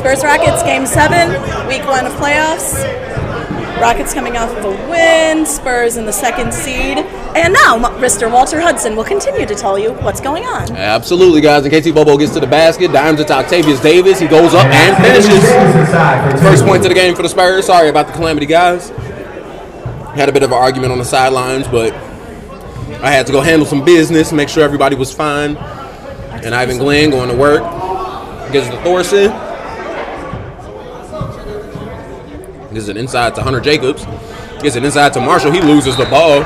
Spurs Rockets Game 7, Week 1 of playoffs. Rockets coming off of a win, Spurs in the 2nd seed. And now, Mr. Walter Hudson will continue to tell you what's going on. Absolutely, guys. In case Bobo gets to the basket, dimes it to Octavius Davis. He goes up and finishes. First point of the game for the Spurs. Sorry about the calamity, guys. Had a bit of an argument on the sidelines, but I had to go handle some business, make sure everybody was fine. And Ivan Glenn going to work. Gives it to Thorson. Gives it inside to Hunter Jacobs. Gives it inside to Marshall. He loses the ball.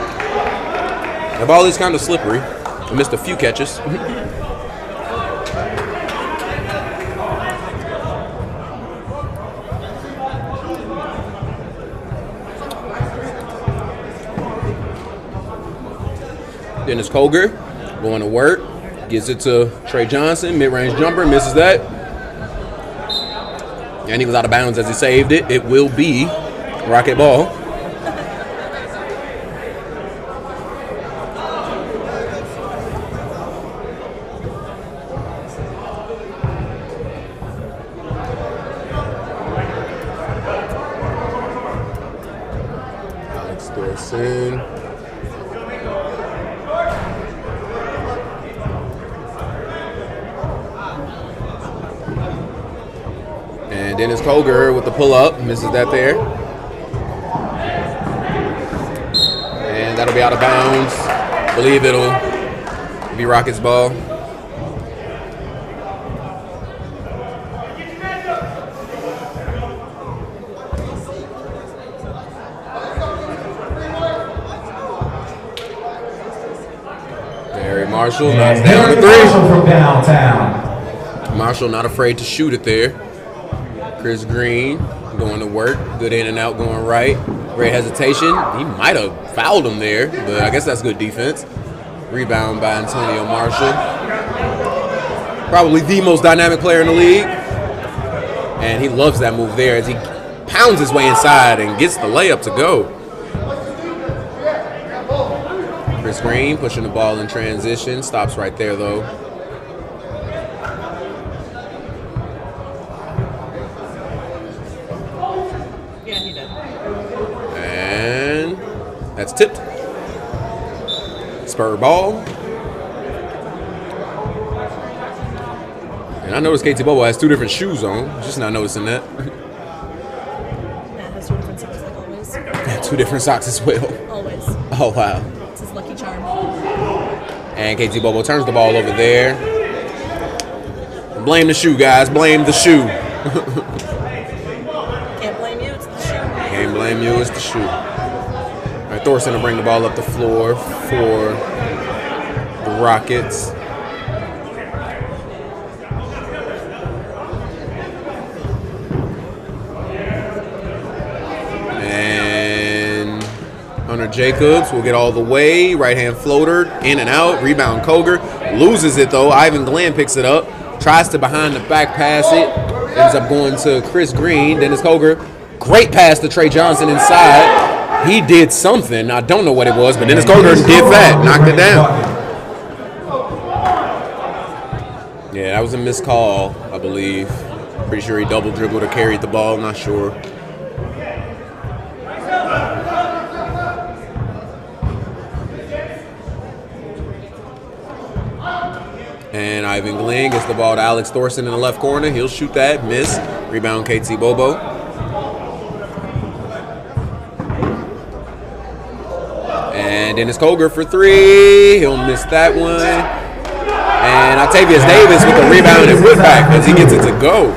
The ball is kind of slippery. He missed a few catches. Dennis Koger going to work. Gives it to Trey Johnson. Mid-range jumper. Misses that. And he was out of bounds as he saved it. It will be Rocket ball. Alex Thorson. And Dennis Koger with the pull-up, misses that there. And that'll be out of bounds. I believe it'll be Rockets ball. Barry Marshall knocks down the three. From downtown. Marshall not afraid to shoot it there. Chris Green going to work. Good in and out going right. Great hesitation. He might have fouled him there, but I guess that's good defense. Rebound by Antonio Marshall. Probably the most dynamic player in the league. And he loves that move there as he pounds his way inside and gets the layup to go. Chris Green pushing the ball in transition. Stops right there, though. That's tipped. Spur ball. And I noticed KT Bobo has 2 different shoes on. Just not noticing that. Yeah, it has 2 different socks like always. 2 different socks as well. Always. Oh, wow. It's his lucky charm. And KT Bobo turns the ball over there. Blame the shoe, guys. Blame the shoe. Can't blame you, it's the shoe. Can't blame you, it's the shoe. All right, Thorson will bring the ball up the floor for the Rockets. And Hunter Jacobs will get all the way. Right-hand floater, in and out. Rebound Koger. Loses it, though. Ivan Glenn picks it up. Tries to behind the back pass it. Ends up going to Chris Green. Dennis Koger. Great pass to Trey Johnson inside. He did something. I don't know what it was, but Dennis Koger did that. Knocked it down. Yeah, that was a missed call, I believe. Pretty sure he double dribbled or carried the ball. Not sure. And Ivan Glenn gets the ball to Alex Thorson in the left corner. He'll shoot that. Miss. Rebound KT Bobo. And Dennis Koger for 3. He'll miss that one. And Octavius Davis with the rebound and putback as he gets it to go.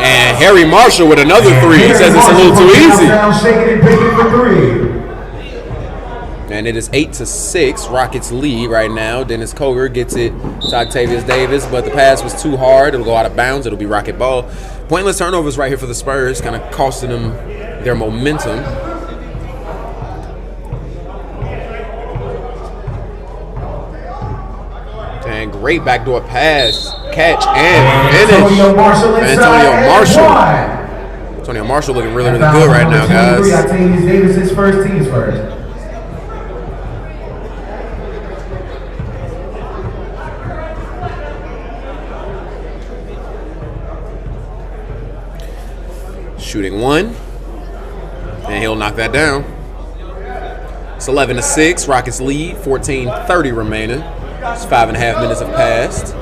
And Harry Marshall with another 3. He says it's a little too easy. And it is 8-6. Rockets lead right now. Dennis Koger gets it to Octavius Davis, but the pass was too hard. It'll go out of bounds. It'll be Rocket ball. Pointless turnovers right here for the Spurs, kind of costing them their momentum. And great backdoor pass, catch, and finish. Antonio Marshall. Antonio Marshall looking really, really good right now, guys. Octavius Davis, his first, team's first. Shooting one, and he'll knock that down. It's 11-6. Rockets lead. 14:30 remaining. It's 5.5 minutes have passed.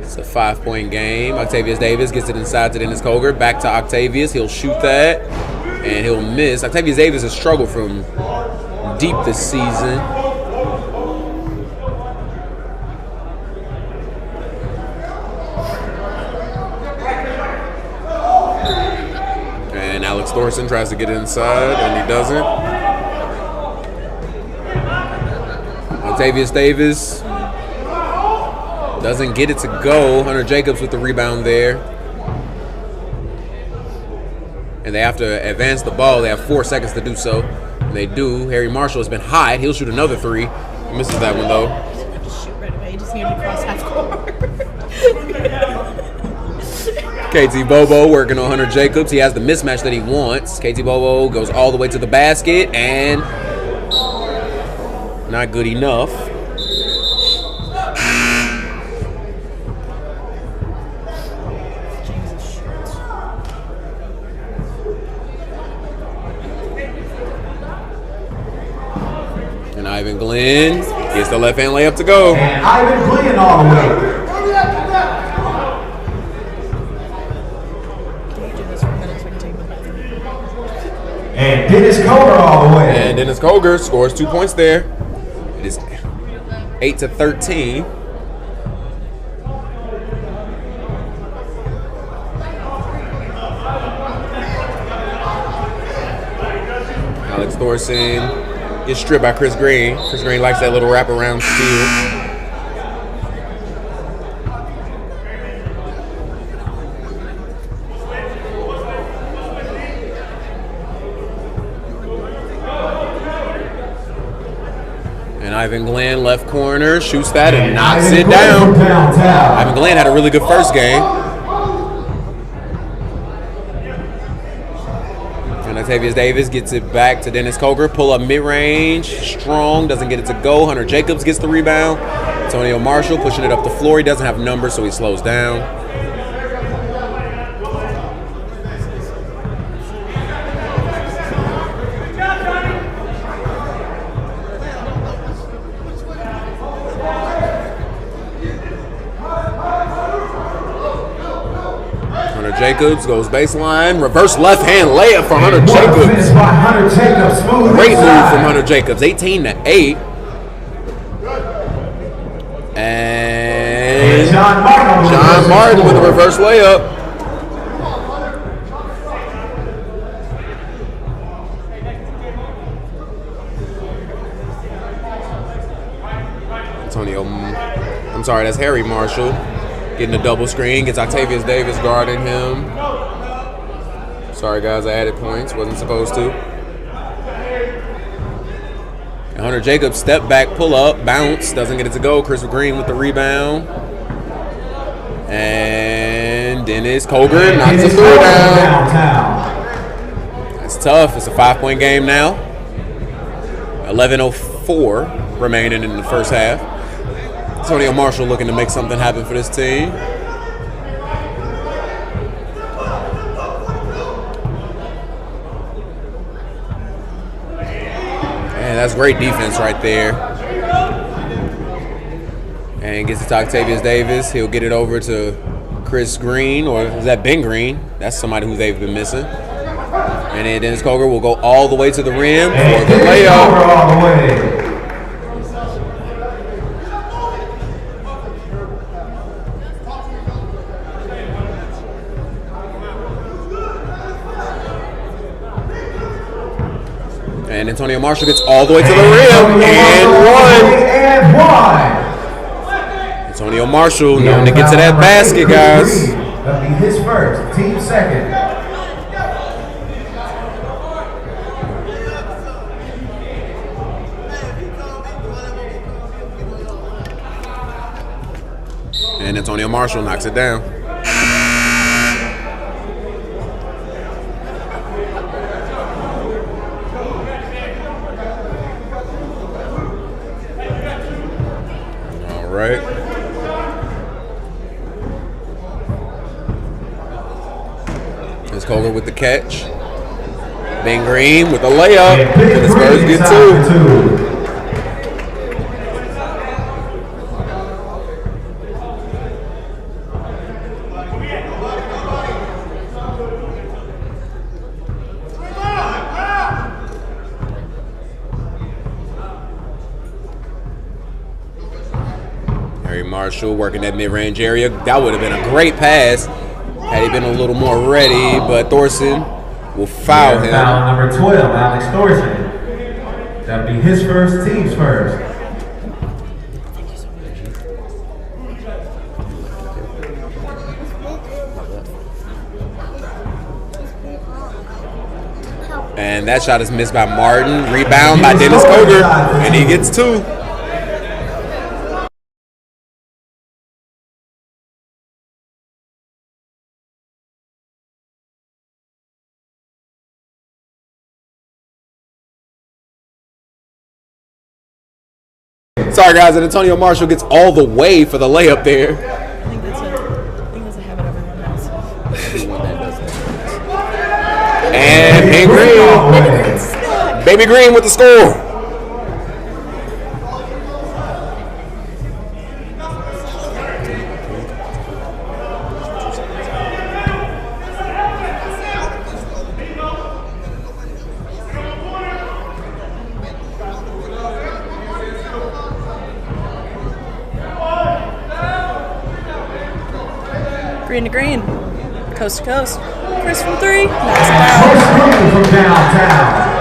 It's a 5-point game. Octavius Davis gets it inside to Dennis Koger. Back to Octavius. He'll shoot that, and he'll miss. Octavius Davis has struggled from deep this season. Alex Thorson tries to get inside, and he doesn't. Octavius Davis doesn't get it to go. Hunter Jacobs with the rebound there. And they have to advance the ball. They have 4 seconds to do so. And they do. Harry Marshall has been hot. He'll shoot another 3. He misses that one, though. Just shoot right away. He just needed to cross half court. KT Bobo working on Hunter Jacobs. He has the mismatch that he wants. KT Bobo goes all the way to the basket, and not good enough. And Ivan Glenn gets the left-hand layup to go. And Ivan Glenn all the way. And Dennis Koger all the way. And Dennis Koger scores 2 points there. It is 8-13. Alex Thorson gets stripped by Chris Green. Chris Green likes that little wraparound steal. Ivan Glenn, left corner, shoots that and knocks it down. Ivan Glenn had a really good first game. And Octavius Davis gets it back to Dennis Koger. Pull up mid-range, strong, doesn't get it to go. Hunter Jacobs gets the rebound. Antonio Marshall pushing it up the floor. He doesn't have numbers, so he slows down. Jacobs goes baseline, reverse left-hand layup for Hunter Jacobs. Great move from Hunter Jacobs, 18-8. And John Martin with a reverse layup. That's Harry Marshall. Getting a double screen, gets Octavius Davis guarding him. Sorry guys, I added points, wasn't supposed to. And Hunter Jacobs step back, pull up, bounce, doesn't get it to go. Chris Green with the rebound. And Dennis Koger knocks the 3 down. That's tough, it's a 5-point game now. 11:04 remaining in the first half. Antonio Marshall looking to make something happen for this team. And that's great defense right there. And gets it to Octavius Davis. He'll get it over to Chris Green, or is that Ben Green? That's somebody who they've been missing. And then Dennis Koger will go all the way to the rim for the layup. And Antonio Marshall gets all the way to the rim and one. Antonio Marshall known to get to that basket, guys. That'll be his first, team second. And Antonio Marshall knocks it down. right? There's Koger with the catch. Ben Green with the layup. And the Spurs get 2. Marshall working that mid-range area. That would have been a great pass had he been a little more ready, but Thorson will foul him. Foul number 12, Alex Thorson. That'll be his first, team's first. And that shot is missed by Martin. Rebound by Dennis Koger, and he gets 2. Sorry, guys, and Antonio Marshall gets all the way for the layup there. I think that's a habit everyone has. And Ben Green. Baby Green with the score. Green to green, coast to coast. Chris from 3, knocks it down. From downtown.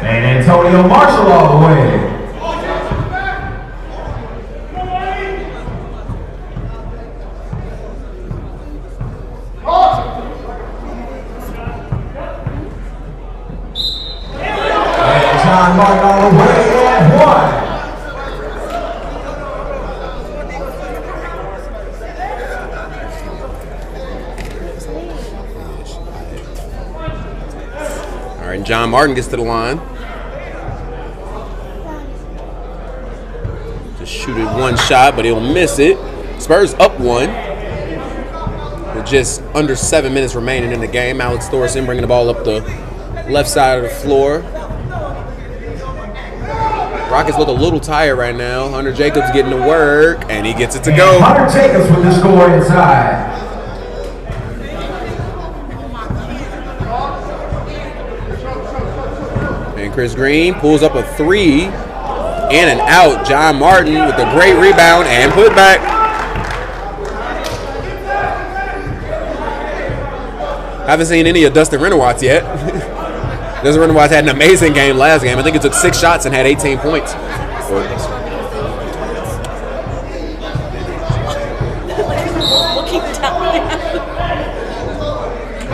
And Antonio Marshall all the way. Martin all the way and 1. All right, John Martin gets to the line. Just shoot it one shot, but he'll miss it. Spurs up 1 with just under 7 minutes remaining in the game. Alex Thorson bringing the ball up the left side of the floor. Rockets look a little tired right now. Hunter Jacobs getting to work, and he gets it to go. Hunter Jacobs with the score inside. And Chris Green pulls up a 3, in and out. John Martin with a great rebound and put back. Haven't seen any of Dustin Renowatz yet. Dustin Renowatz had an amazing game last game. I think he took 6 shots and had 18 points. We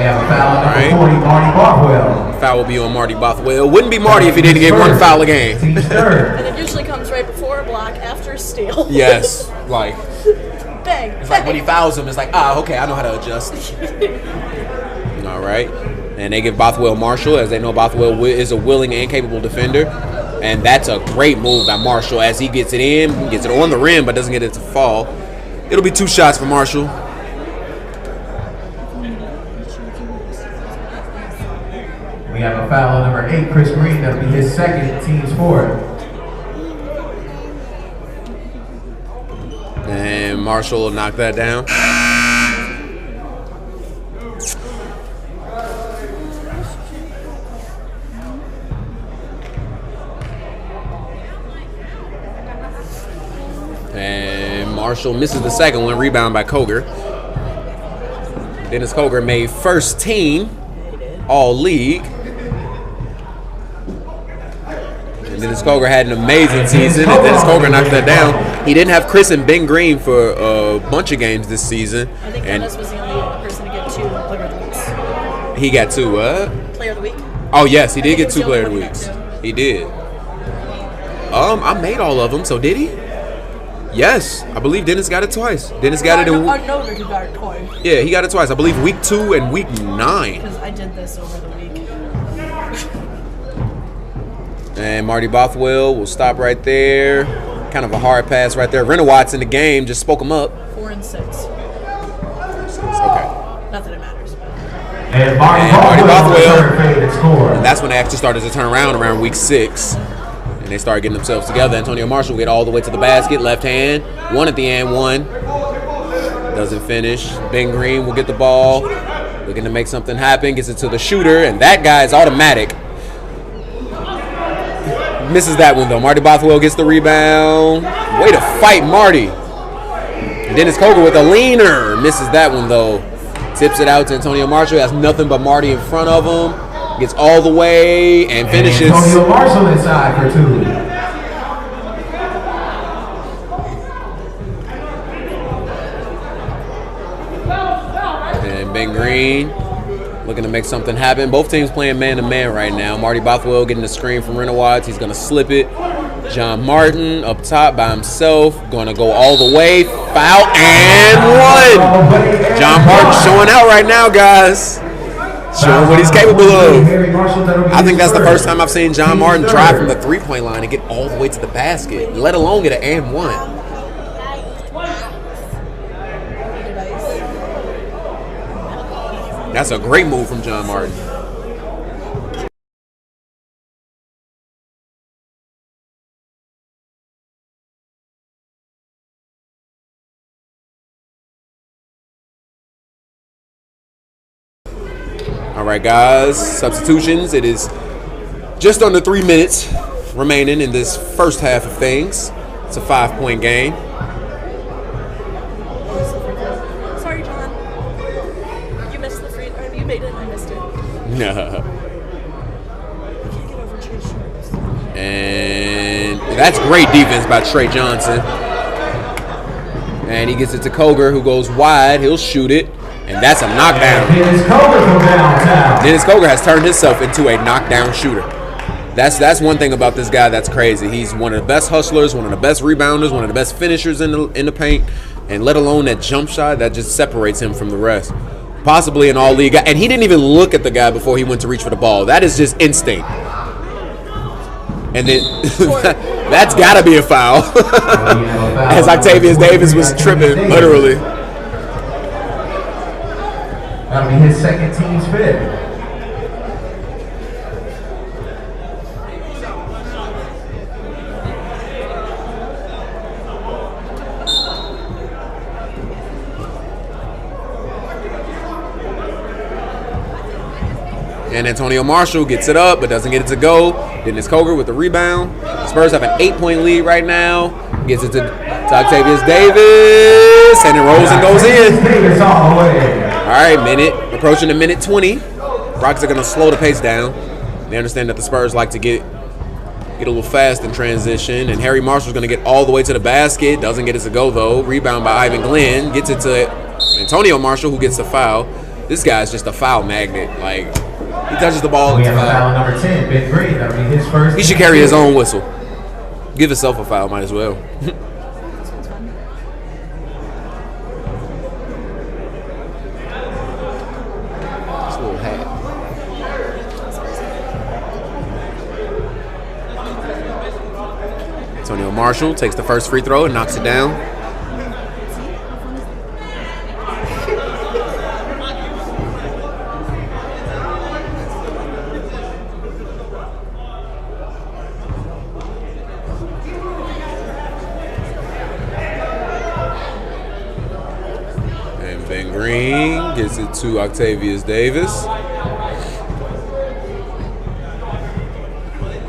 have a foul on number 40, Marty Bothwell. Foul will be on Marty Bothwell. Wouldn't be Marty if he didn't get 1 foul a game. Team's third. And it usually comes right before a block, after a steal. Yes, like Bang. it's like when he fouls him, it's like, okay, I know how to adjust. All right. And they give Bothwell Marshall, as they know Bothwell is a willing and capable defender. And that's a great move by Marshall as he gets it in, gets it on the rim, but doesn't get it to fall. It'll be 2 shots for Marshall. We have a foul on number 8, Chris Green. That'll be his second, team's 4th. And Marshall will knock that down. And Marshall misses the second one, rebound by Koger. Dennis Koger made first team all league. And Dennis Koger had an amazing season, and Dennis Koger knocked that down. He didn't have Chris and Ben Green for a bunch of games this season. I think Dennis was the only person to get 2 Player of the Weeks. He got 2 what? Player of the Week. Oh, yes, he did get 2 Player of the Weeks. He did. I made all of them. So did he? Yes, I believe Dennis got it twice. Dennis got it in. I know that he got it twice. Yeah, he got it twice. I believe week 2 and week 9. Because I did this over the week. And Marty Bothwell will stop right there. Kind of a hard pass right there. Renowat's in the game. Just spoke him up. 4 and 6. Okay. Not that it matters. But. And Marty Bothwell. And that's when they actually started to turn around week 6. And they started getting themselves together. Antonio Marshall will get all the way to the basket. Left hand. 1 at the end. 1. Doesn't finish. Ben Green will get the ball. Looking to make something happen. Gets it to the shooter. And that guy is automatic. Misses that one, though. Marty Bothwell gets the rebound. Way to fight, Marty. And Dennis Koger with a leaner. Misses that one, though. Tips it out to Antonio Marshall. Has nothing but Marty in front of him. Gets all the way and finishes. Antonio Marshall inside for 2. And Ben Green looking to make something happen. Both teams playing man-to-man right now. Marty Bothwell getting the screen from Renowatz. He's going to slip it. John Martin up top by himself. Going to go all the way. Foul and 1. John Martin showing out right now, guys. Showing what he's capable of. I think that's the first time I've seen John Martin drive from the three-point line and get all the way to the basket, let alone get an and 1. That's a great move from John Martin. All right, guys, substitutions. It is just under 3 minutes remaining in this first half of things. It's a 5-point game. Sorry, John. You missed the free. Or you made it. I missed it. And that's great defense by Trey Johnson. And he gets it to Koger, who goes wide. He'll shoot it. And that's a knockdown. Dennis Koger from downtown. Dennis Koger has turned himself into a knockdown shooter. That's one thing about this guy that's crazy. He's one of the best hustlers, one of the best rebounders, one of the best finishers in the paint, and let alone that jump shot that just separates him from the rest. Possibly an all-league guy. And he didn't even look at the guy before he went to reach for the ball. That is just instinct. And then that's got to be a foul. As Octavius Davis was tripping, literally. That'll be his second, team's 5th. And Antonio Marshall gets it up, but doesn't get it to go. Dennis Koger with the rebound. Spurs have an 8-point lead right now. Gets it to Octavius Davis, and it rolls and goes in. All right, approaching the minute 20. Rockets are going to slow the pace down. They understand that the Spurs like to get a little fast in transition, and Harry Marshall's going to get all the way to the basket. Doesn't get it to go, though. Rebound by Ivan Glenn. Gets it to Antonio Marshall, who gets the foul. This guy's just a foul magnet. Like, he touches the ball. We have a foul number 10, Ben Green. That'll be his first. He should carry his own whistle. Give himself a foul, might as well. Antonio Marshall takes the first free throw and knocks it down. And Ben Green gets it to Octavius Davis.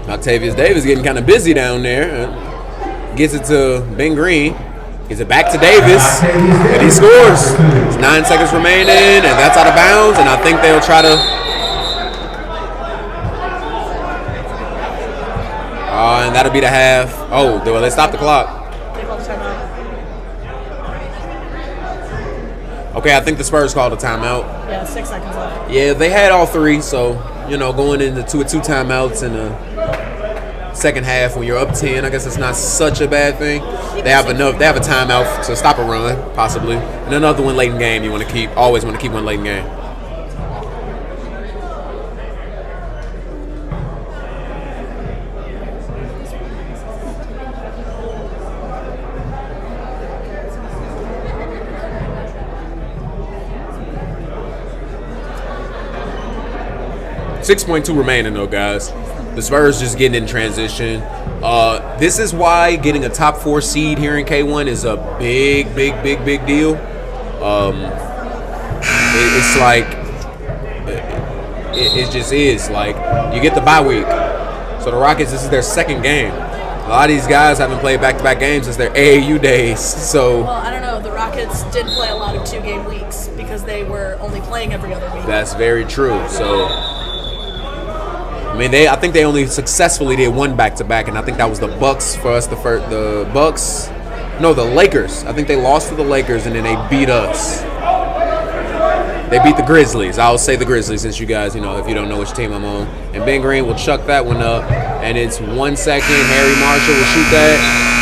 Octavius Davis getting kind of busy down there. Gets it to Ben Green. Gets it back to Davis. And he scores. It's 9 seconds remaining, and that's out of bounds. And I think they'll try to. And that'll be the half. Oh, well, they stopped the clock. Okay, I think the Spurs called a timeout. Yeah, 6 seconds left. Yeah, they had all three, so, going into two timeouts and a second half when you're up 10. I guess it's not such a bad thing. They have enough. They have a timeout to stop a run, possibly, and another one late in game. You want to keep. Always want to keep one late in game. 6.2 remaining though, guys. The Spurs just getting in transition. This is why getting a top 4 seed here in K1 is a big deal. It's like it just is. Like, you get the bye week. So the Rockets, this is their second game. A lot of these guys haven't played back-to-back games since their AAU days. So, well, I don't know. The Rockets did play a lot of 2-game weeks because they were only playing every other week. That's very true. So, I mean, I think they only successfully did one back-to-back, and I think that was the Bucks for us. The Lakers. I think they lost to the Lakers, and then they beat us. They beat the Grizzlies. I'll say the Grizzlies since you guys, if you don't know which team I'm on. And Ben Green will chuck that one up, and it's 1 second. Harry Marshall will shoot that.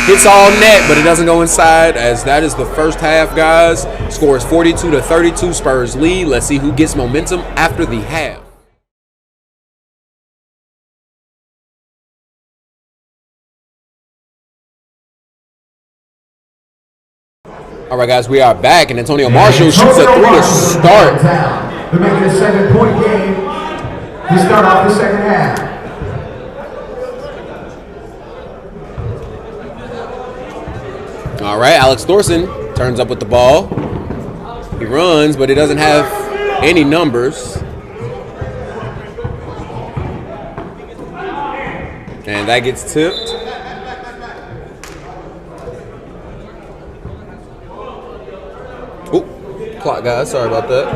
Hits all net, but it doesn't go inside, as that is the first half, guys. Score is 42-32. Spurs lead. Let's see who gets momentum after the half. All right, guys, we are back, and Antonio Marshall shoots a 3 to start. They're making a 7-point game to start off the second half. All right, Alex Thorson turns up with the ball. He runs, but he doesn't have any numbers. And that gets tipped. Clock, guys. Sorry about that.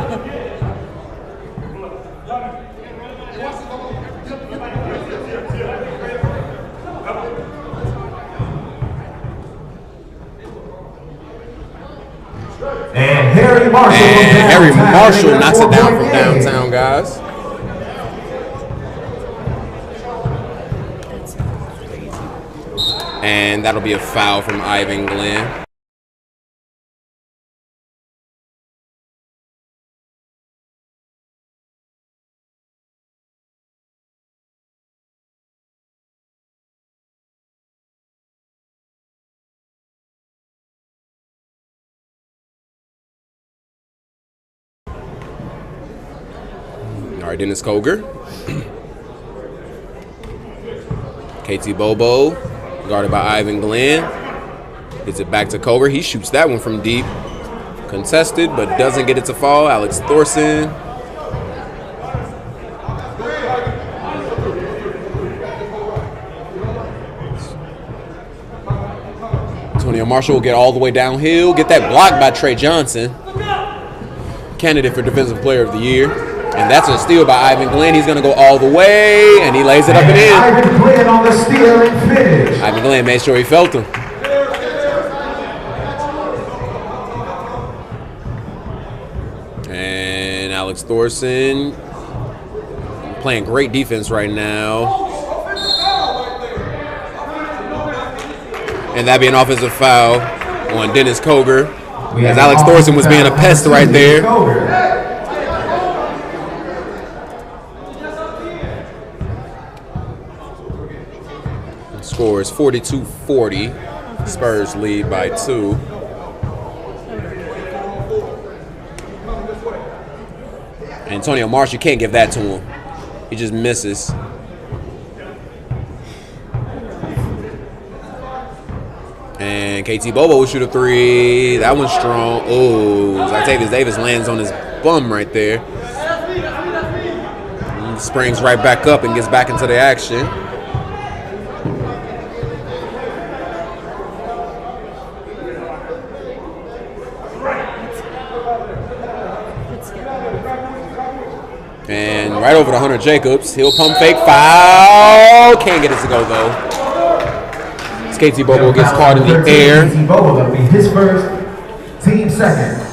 And Harry Marshall knocks it down from downtown, guys. And that'll be a foul from Ivan Glenn. All right, Dennis Koger. KT Bobo, guarded by Ivan Glenn. Gets it back to Koger. He shoots that one from deep. Contested, but doesn't get it to fall. Alex Thorson. Antonio Marshall will get all the way downhill. Get that blocked by Trey Johnson. Candidate for Defensive Player of the Year. And that's a steal by Ivan Glenn. He's going to go all the way, and he lays it up and in. Ivan Glenn on the steal and finish. Ivan Glenn made sure he felt him. And Alex Thorson playing great defense right now. And that'd be an offensive foul on Dennis Koger, as Alex Thorson was being a pest right there. Score is 42-40. Spurs lead by 2. Antonio Marshall, you can't give that to him. He just misses. And KT Bobo will shoot a 3. That one's strong. Oh, Zytavius Davis lands on his bum right there. And springs right back up and gets back into the action. And right over to Hunter Jacobs. He'll pump fake, foul. Can't get it to go, though. KT Bobo gets caught in the air. KT Bobo, that'll be his first, team second.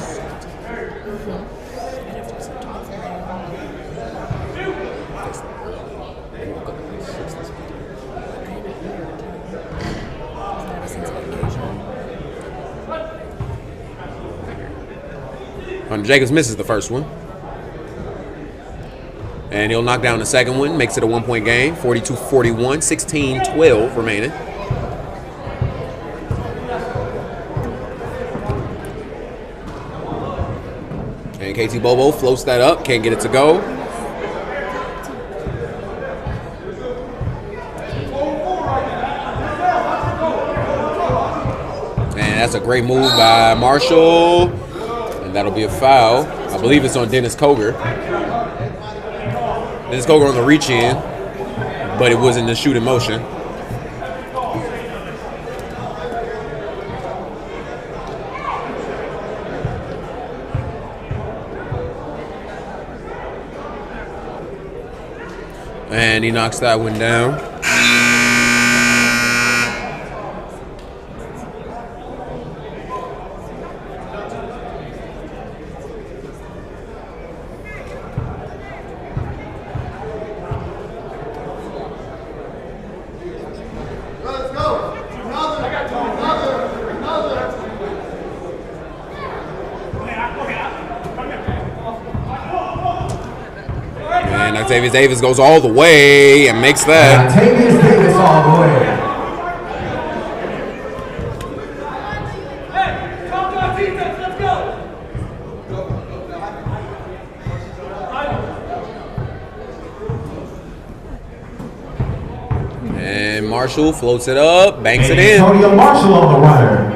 Hunter Jacobs misses the first one. And he'll knock down the second one. Makes it a 1-point game. 42-41. 16-12 remaining. And KT Bobo floats that up. Can't get it to go. And that's a great move by Marshall. And that'll be a foul. I believe it's on Dennis Koger. Dennis Koger on the reach in, but it wasn't the shoot in motion. And he knocks that one down. Octavius Davis goes all the way and makes that. Octavius Davis all the way. And Marshall floats it up, banks it in. Antonio Marshall on the runner.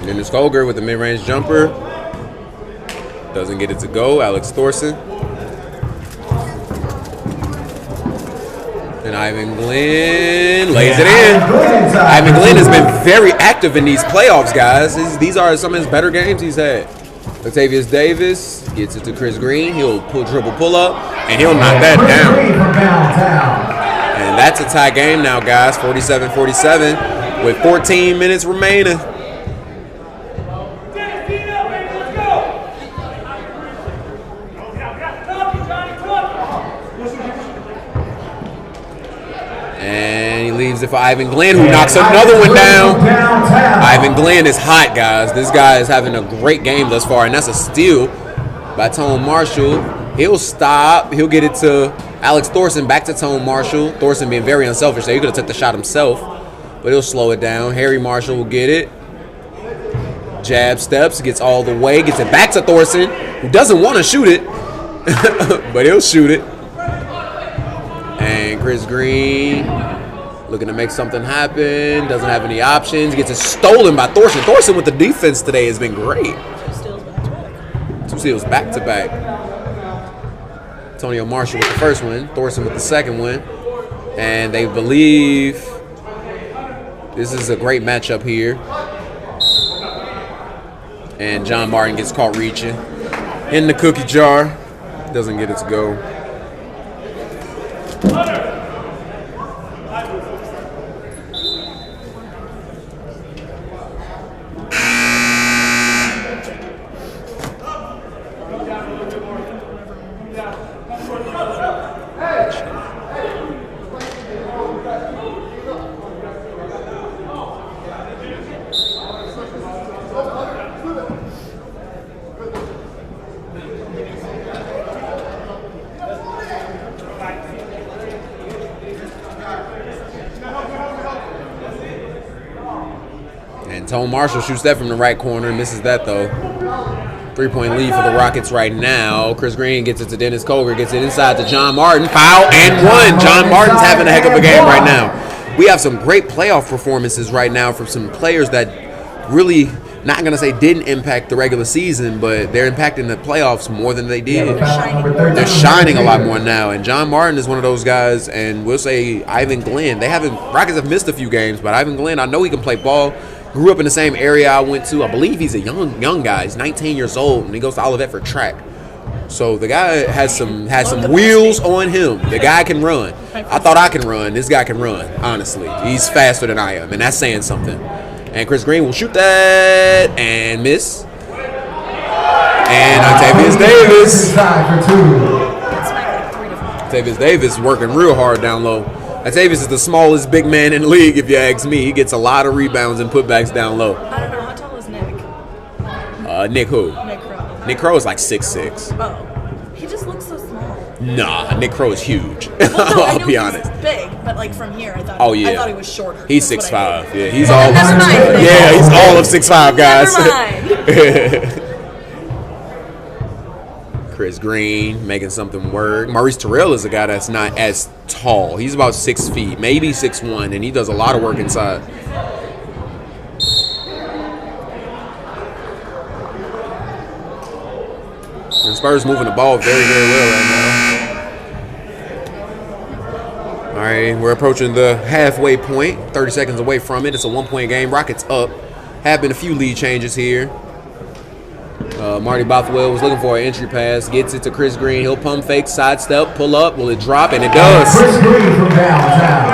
Dennis Koger with the mid-range jumper. Doesn't get it to go. Alex Thorson. And Ivan Glenn lays it in. Ivan Glenn has been very active in these playoffs, guys. These are some of his better games he's had. Octavius Davis gets it to Chris Green. He'll dribble pull up, and he'll knock that down. And that's a tie game now, guys. 47-47 with 14 minutes remaining. And he leaves it for Ivan Glenn, who knocks another one down. Ivan Glenn is hot, guys. This guy is having a great game thus far, and that's a steal by Tone Marshall. He'll stop. He'll get it to Alex Thorson, back to Tone Marshall. Thorson being very unselfish there. He could have took the shot himself, but he'll slow it down. Harry Marshall will get it. Jab steps, gets all the way, gets it back to Thorson, who doesn't want to shoot it, but he'll shoot it. And Chris Green looking to make something happen. Doesn't have any options. Gets it stolen by Thorson. Thorson with the defense today has been great. 2 steals back-to-back. Antonio Marshall with the first one. Thorson with the second one. And they believe this is a great matchup here. And John Martin gets caught reaching in the cookie jar. Doesn't get it to go. Tone Marshall shoots that from the right corner, misses that though. 3-point lead for the Rockets right now. Chris Green gets it to Dennis Koger, gets it inside to John Martin. Foul and one. John Martin's having a heck of a game right now. We have some great playoff performances right now from some players that really, not going to say didn't impact the regular season, but they're impacting the playoffs more than they did. They're shining a lot more now. And John Martin is one of those guys, and we'll say Ivan Glenn. Rockets have missed a few games, but Ivan Glenn, I know he can play ball. Grew up in the same area I went to. I believe he's a young guy. He's 19 years old, and he goes to Olivet for track. So the guy has some wheels on him. The guy can run. I thought I can run. This guy can run, honestly. He's faster than I am, and that's saying something. And Chris Green will shoot that and miss. And Octavius Davis. Latavius Davis working real hard down low. Latavius is the smallest big man in the league, if you ask me. He gets a lot of rebounds and putbacks down low. I don't know. How tall is Nick? Nick who? Nick Crow. Nick Crow is like 6'6". Oh. He just looks so small. Nah, Nick Crow is huge. Well, no, I I'll know be he's honest. big, but like from here, I thought. Oh, yeah. I thought he was shorter. He's That's what I 6'5". think. Yeah, he's Well, all. never mind. Yeah, he's all of 6'5", guys. Never mind. Chris Green making something work. Maurice Terrell is a guy that's not as tall. He's about 6 feet, maybe 6'1", and he does a lot of work inside. And Spurs moving the ball very, very well right now. All right, we're approaching the halfway point, 30 seconds away from it. It's a 1-point game. Rockets up. Have been a few lead changes here. Marty Bothwell was looking for an entry pass. Gets it to Chris Green. He'll pump fake, sidestep, pull up. Will it drop? And it does. Chris Green from downtown.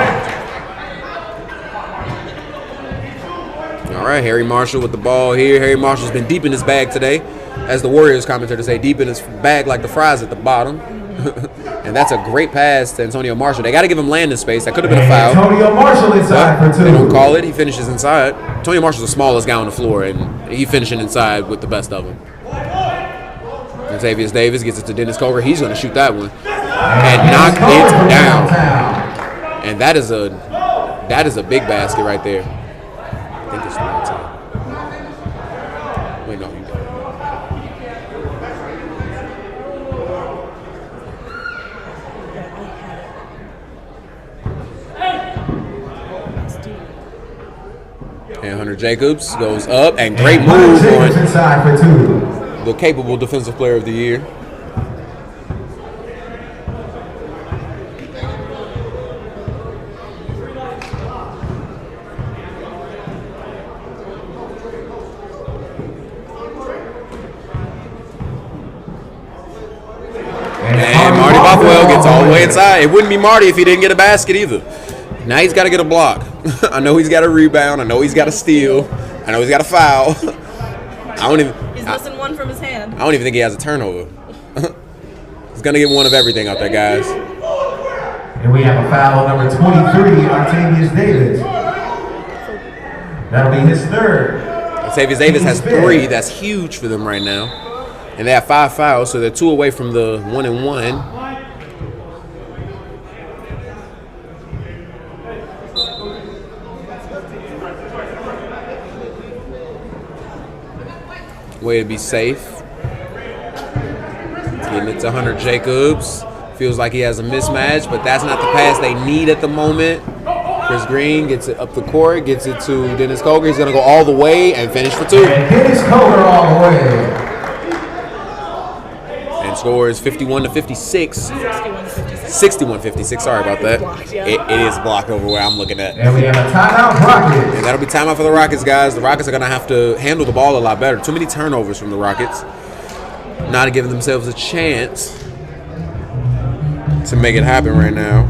All right, Harry Marshall with the ball here. Harry Marshall's been deep in his bag today. As the Warriors commentator say, deep in his bag like the fries at the bottom. And that's a great pass to Antonio Marshall. They got to give him landing space. That could have been a foul. Antonio Marshall inside for 2. They don't call it. He finishes inside. Antonio Marshall's the smallest guy on the floor, and he finishing inside with the best of them. Latavius Davis gets it to Dennis Coker. He's going to shoot that one and knock it down. And that is a big basket right there. I think it's the right time. Wait, no, you don't. And Hunter Jacobs goes up, and great move on inside for 2. the capable defensive player of the year. And Marty Bothwell gets all the way inside. It wouldn't be Marty if he didn't get a basket either. Now he's got to get a block. I know he's got a rebound. I know he's got a steal. I know he's got a foul. He's missing one from his hand. I don't even think he has a turnover. He's going to get one of everything out there, guys. And we have a foul number 23, Latavius Davis. That'll be his 3rd. Latavius Davis has 3. That's huge for them right now. And they have 5 fouls, so they're 2 away from the 1-and-1. Way to be safe. Getting it to Hunter Jacobs. Feels like he has a mismatch, but that's not the pass they need at the moment. Chris Green gets it up the court, gets it to Dennis Coker. He's going to go all the way and finish for 2. And Dennis Coker all the way. And scores 51-56. 61-56. Sorry about that. Blocked, yeah. It is blocked over where I'm looking at. And we have a timeout, Rockets. And that'll be timeout for the Rockets, guys. The Rockets are going to have to handle the ball a lot better. Too many turnovers from the Rockets. Not giving themselves a chance to make it happen right now.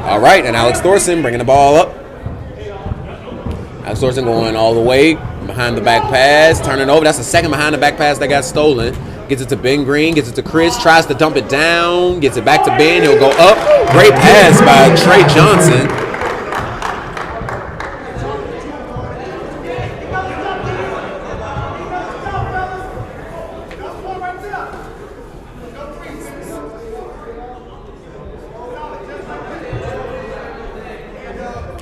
All right, and Alex Thorson bringing the ball up. Alex Thorson going all the way behind the back pass, turning over. That's the second behind the back pass that got stolen. Gets it to Ben Green, gets it to Chris, tries to dump it down, gets it back to Ben. He'll go up. Great pass by Trey Johnson.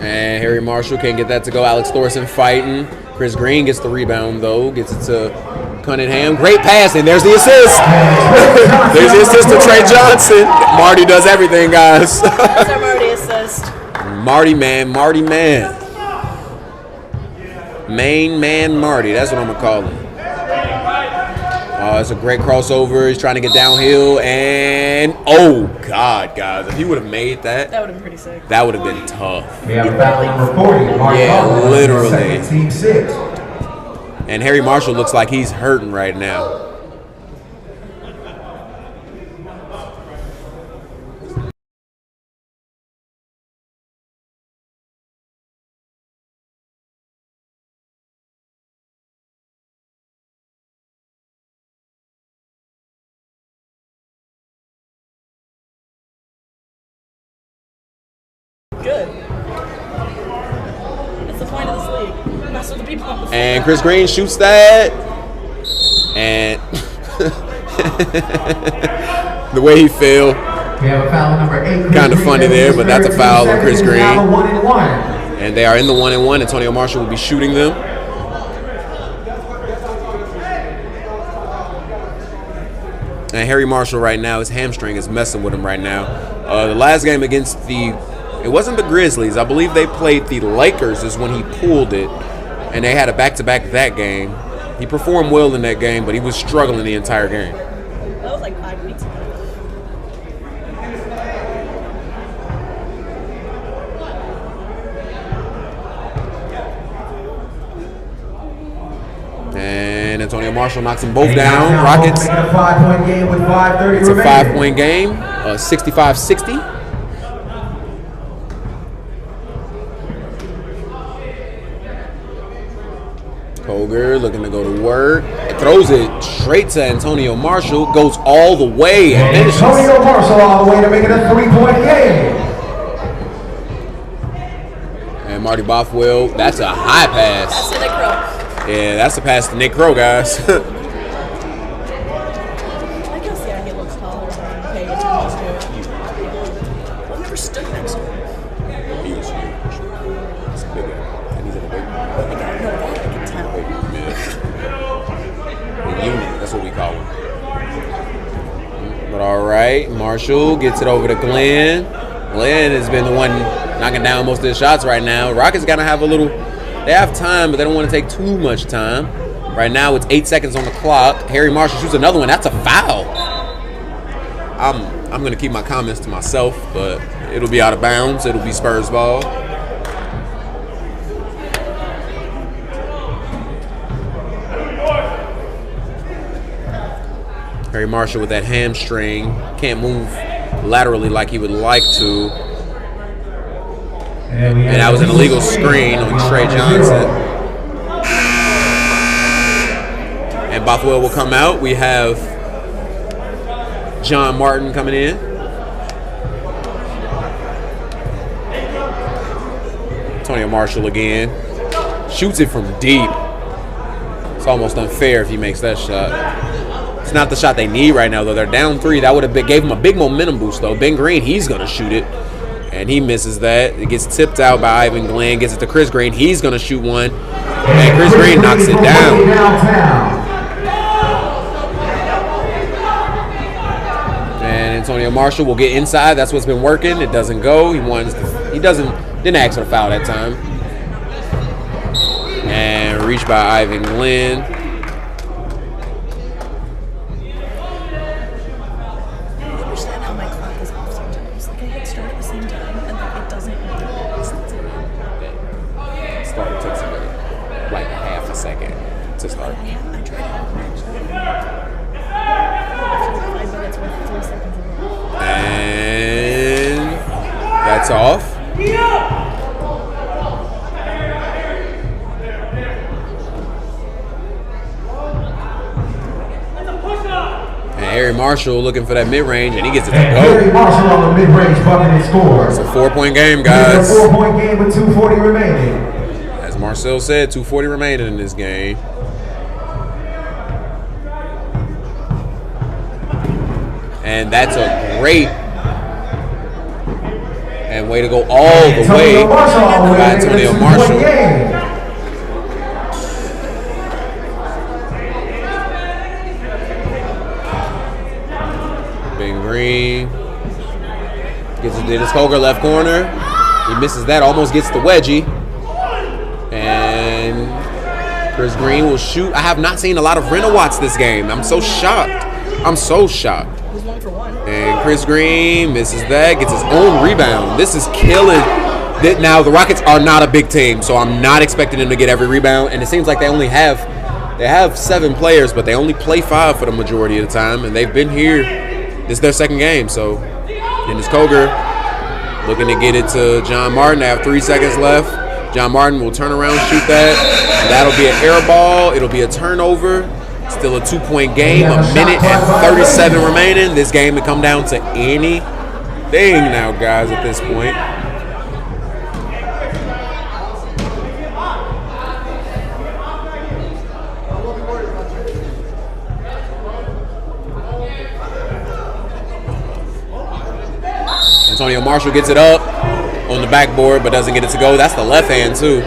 And Harry Marshall can't get that to go. Alex Thorson fighting. Chris Green gets the rebound, though. Gets it to Cunningham. Great pass, and there's the assist. There's the assist to Trey Johnson. Marty does everything, guys. That's our Marty assist. Marty man. Main man Marty. That's what I'm going to call him. It's a great crossover. He's trying to get downhill, and oh God, guys! If he would have made that, that would have been pretty sick. That would have been tough. We have a foul number 40. Yeah, literally. Team 6. And Harry Marshall looks like he's hurting right now. Good. That's the point of this league. Mess with the people on the field. And Chris Green shoots that. And the way he fell. We have a foul number 8. Kind of funny there, but that's a foul on Chris Green. Now 1-1. And they are in the 1-1. Antonio Marshall will be shooting them. And Harry Marshall right now, his hamstring is messing with him right now. The last game against it wasn't the Grizzlies. I believe they played the Lakers is when he pulled it. And they had a back-to-back that game. He performed well in that game, but he was struggling the entire game. That was like 5 weeks ago. And Antonio Marshall knocks them both down. Rockets. It's a 5-point game with 5:30 It's a remaining. 5-point game. 65-60. Koger looking to go to work. It throws it straight to Antonio Marshall. Goes all the way and finishes. Antonio Marshall all the way to make it a 3-point game. And Marty Bothwell, that's a high pass. That's to Nick Crow. Yeah, that's a pass to Nick Crow, guys. I guess, yeah, he looks taller than paying attention to it. I've never stood next to him. He was huge. He's a big guy. And he's in a big I can tell. The unit, that's what we call him. But all right, Marshall gets it over to Glenn. Glenn has been the one knocking down most of the shots right now. Rockets got to have they have time, but they don't want to take too much time. Right now, it's 8 seconds on the clock. Harry Marshall shoots another one. That's a foul. I'm going to keep my comments to myself, but it'll be out of bounds. It'll be Spurs ball. Harry Marshall with that hamstring. Can't move laterally like he would like to. And that was an illegal screen on Trey Johnson. And Bothwell will come out. We have John Martin coming in. Antonio Marshall again. Shoots it from deep. It's almost unfair if he makes that shot. It's not the shot they need right now, though. They're down 3. That would have gave him a big momentum boost, though. Ben Green, he's going to shoot it. And he misses that. It gets tipped out by Ivan Glenn. Gets it to Chris Green. He's going to shoot one. And Chris Green knocks it down. And Antonio Marshall will get inside. That's what's been working. It doesn't go. Didn't ask for a foul that time. And reached by Ivan Glenn. That's off. And Harry Marshall looking for that mid-range, and he gets it to go. Harry Marshall on the mid-range bucket and score. It's a 4-point game, guys. It's a 4-point game with 2:40 remaining. As Marcel said, 2:40 remaining in this game. And that's a great and way to go all the way by Antonio Marshall. Ben Green gets it to Dennis Coger, left corner. He misses that, almost gets the wedgie. And Chris Green will shoot. I have not seen a lot of Renowatts this game. I'm so shocked. I'm so shocked. He's 1 for 1. And Chris Green misses that, gets his own rebound. This is killing. Now, the Rockets are not a big team, so I'm not expecting them to get every rebound. And it seems like they have 7 players, but they only play 5 for the majority of the time. And they've been here. This is their second game. So, Dennis Coger looking to get it to John Martin. They have 3 seconds left. John Martin will turn around, shoot that. That'll be an air ball. It'll be a turnover. Still a 2-point game, a minute and 37 remaining. This game will come down to anything now, guys, at this point. Antonio Marshall gets it up on the backboard, but doesn't get it to go. That's the left hand, too.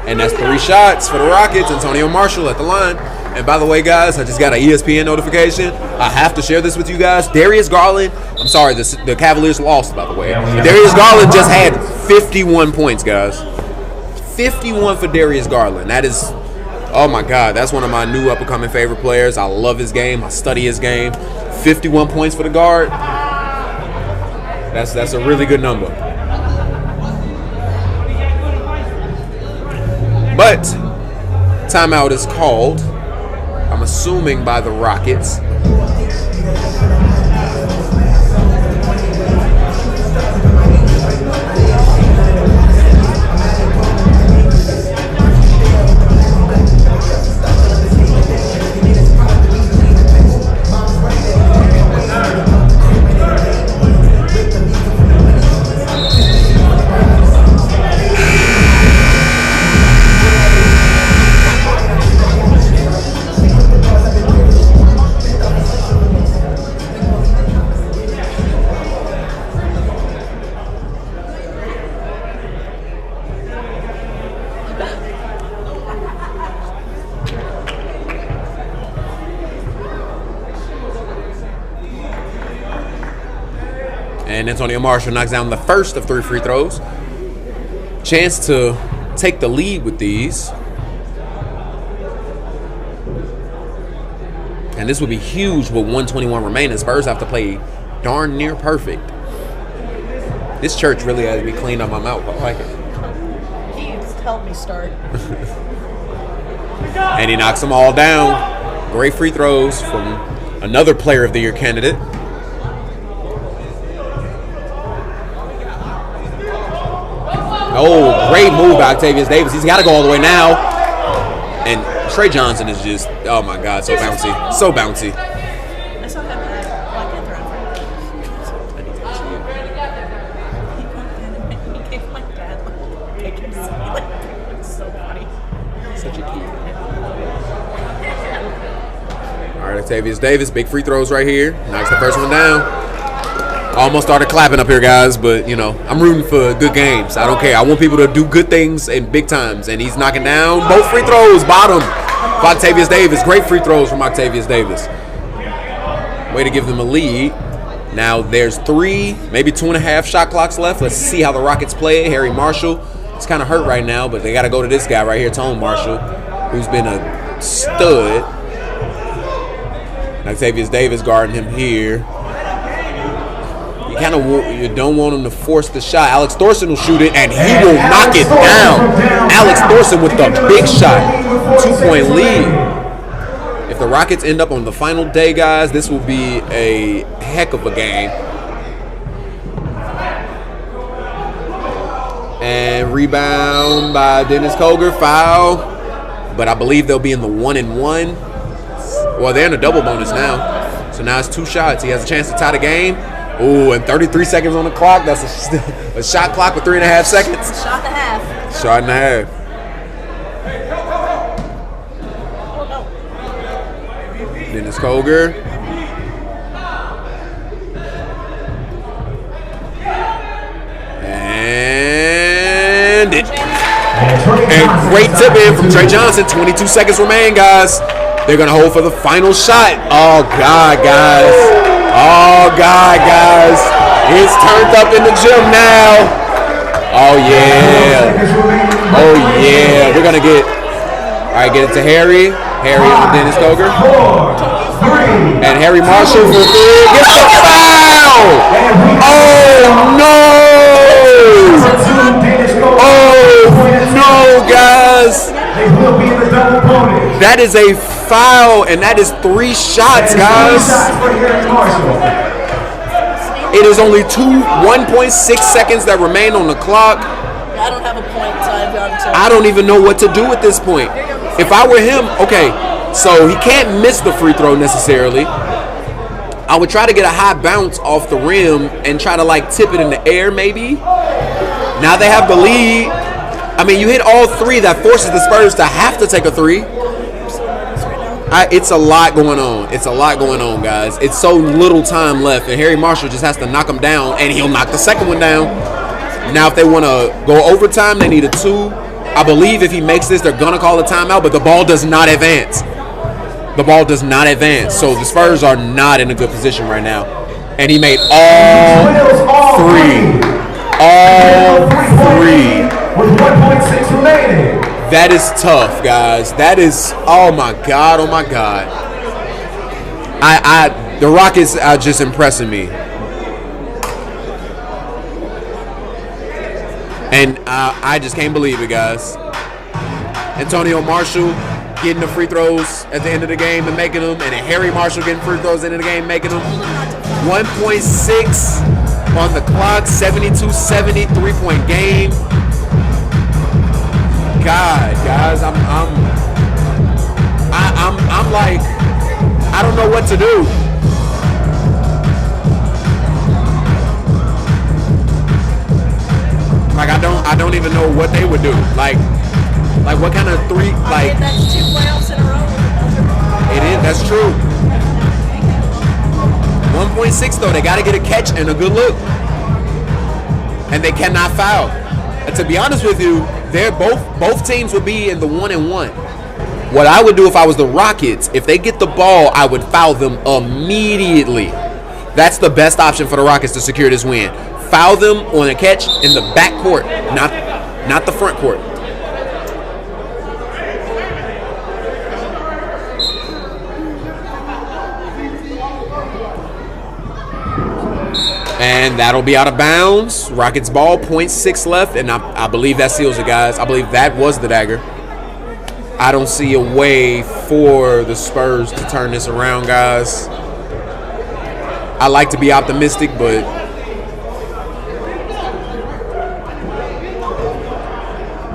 And that's 3 shots for the Rockets. Antonio Marshall at the line. And by the way, guys, I just got an ESPN notification. I have to share this with you guys. Darius Garland, I'm sorry, the Cavaliers lost, by the way. Darius Garland just had 51 points, guys. 51 for Darius Garland. That is, oh my God, that's one of my new up-and-coming favorite players. I love his game. I study his game. 51 points for the guard. That's a really good number. But timeout is called, I'm assuming, by the Rockets. And Antonio Marshall knocks down the first of 3 free throws. Chance to take the lead with these. And this would be huge with 1:21 remaining. Spurs have to play darn near perfect. This church really has me cleaned up my mouth. I like it. He's helped me start. And he knocks them all down. Great free throws from another Player of the Year candidate. Oh, great move by Octavius Davis. He's got to go all the way now. And Trey Johnson is just, oh my God, so bouncy. So bouncy. I saw him at Black Panther on Friday. He gave my dad like pictures. It's so funny. Such a kid. All right, Octavius Davis, big free throws right here. Knocks the first one down. Almost started clapping up here, guys, but, you know, I'm rooting for good games. I don't care. I want people to do good things in big times, and he's knocking down both free throws, bottom for Octavius Davis. Great free throws from Octavius Davis. Way to give them a lead. Now there's 3, maybe 2.5 shot clocks left. Let's see how the Rockets play. Harry Marshall is kind of hurt right now, but they got to go to this guy right here, Tone Marshall, who's been a stud. Octavius Davis guarding him here. You don't want him to force the shot. Alex Thorson will shoot it, and he will knock it down. Alex Thorson with the big shot. 2-point lead. If the Rockets end up on the final day, guys, this will be a heck of a game. And rebound by Dennis Koger, foul. But I believe they'll be in the 1-and-1. Well, they're in a double bonus now. So now it's 2 shots. He has a chance to tie the game. Ooh, and 33 seconds on the clock. That's a shot clock with 3.5 seconds. Shot and a half. Shot and a half. Dennis Koger. And it. And great tip in from Trey Johnson. 22 seconds remain, guys. They're going to hold for the final shot. Oh, God, guys. Oh, God, guys. It's turned up in the gym now. Oh, yeah. Oh, yeah. We're going to get... All right, get it to Harry. Harry on Dennis Koger. And Harry Marshall for 3. Gets the foul! Oh, no! Oh, no, guys. That is a foul, and that is 3 shots, guys. It is only 1.6 seconds that remain on the clock. I don't have a point, so I've gone to... I don't even know what to do at this point. If I were him, okay, so he can't miss the free throw necessarily. I would try to get a high bounce off the rim and try to, like, tip it in the air maybe. Now they have the lead. I mean, you hit all 3. That forces the Spurs to have to take a 3. It's a lot going on. It's a lot going on, guys. It's so little time left, and Harry Marshall just has to knock him down, and he'll knock the second one down. Now, if they want to go overtime, they need a 2. I believe if he makes this, they're going to call a timeout, but the ball does not advance. The ball does not advance, so the Spurs are not in a good position right now. And he made all 3. All 3. With 1.6 remaining. That is tough, guys. That is, oh my God, oh my God. The Rockets are just impressing me. And I just can't believe it, guys. Antonio Marshall getting the free throws at the end of the game and making them, and then Harry Marshall getting free throws at the end of the game, making them. 1.6 on the clock, 72-70, 3-point game. God, guys, I'm like, I don't know what to do. Like I don't even know what they would do. Like what kind of 3? Like that's 2 playoffs in a row. It is. That's true. 1.6 though. They got to get a catch and a good look, and they cannot foul. And to be honest with you, they're both teams would be in the 1-and-1. What I would do if I was the Rockets, if they get the ball, I would foul them immediately. That's the best option for the Rockets to secure this win. Foul them on a catch in the back court, not the front court. And that'll be out of bounds. Rockets ball, 0.6 left, and I believe that seals it, guys. I believe that was the dagger. I don't see a way for the Spurs to turn this around, guys. I like to be optimistic, but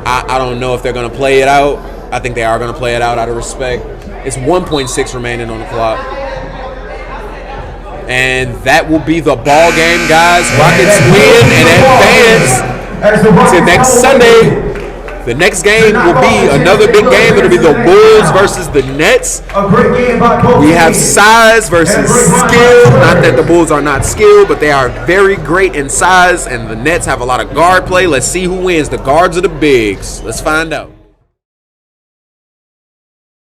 I don't know if they're going to play it out. I think they are going to play it out of respect. It's 1.6 remaining on the clock. And that will be the ball game, guys. Rockets win and advance to next Sunday. The next game will be another big game. It'll be the Bulls versus the Nets. We have size versus skill. Not that the Bulls are not skilled, but they are very great in size, and the Nets have a lot of guard play. Let's see who wins, the guards or the bigs. Let's find out.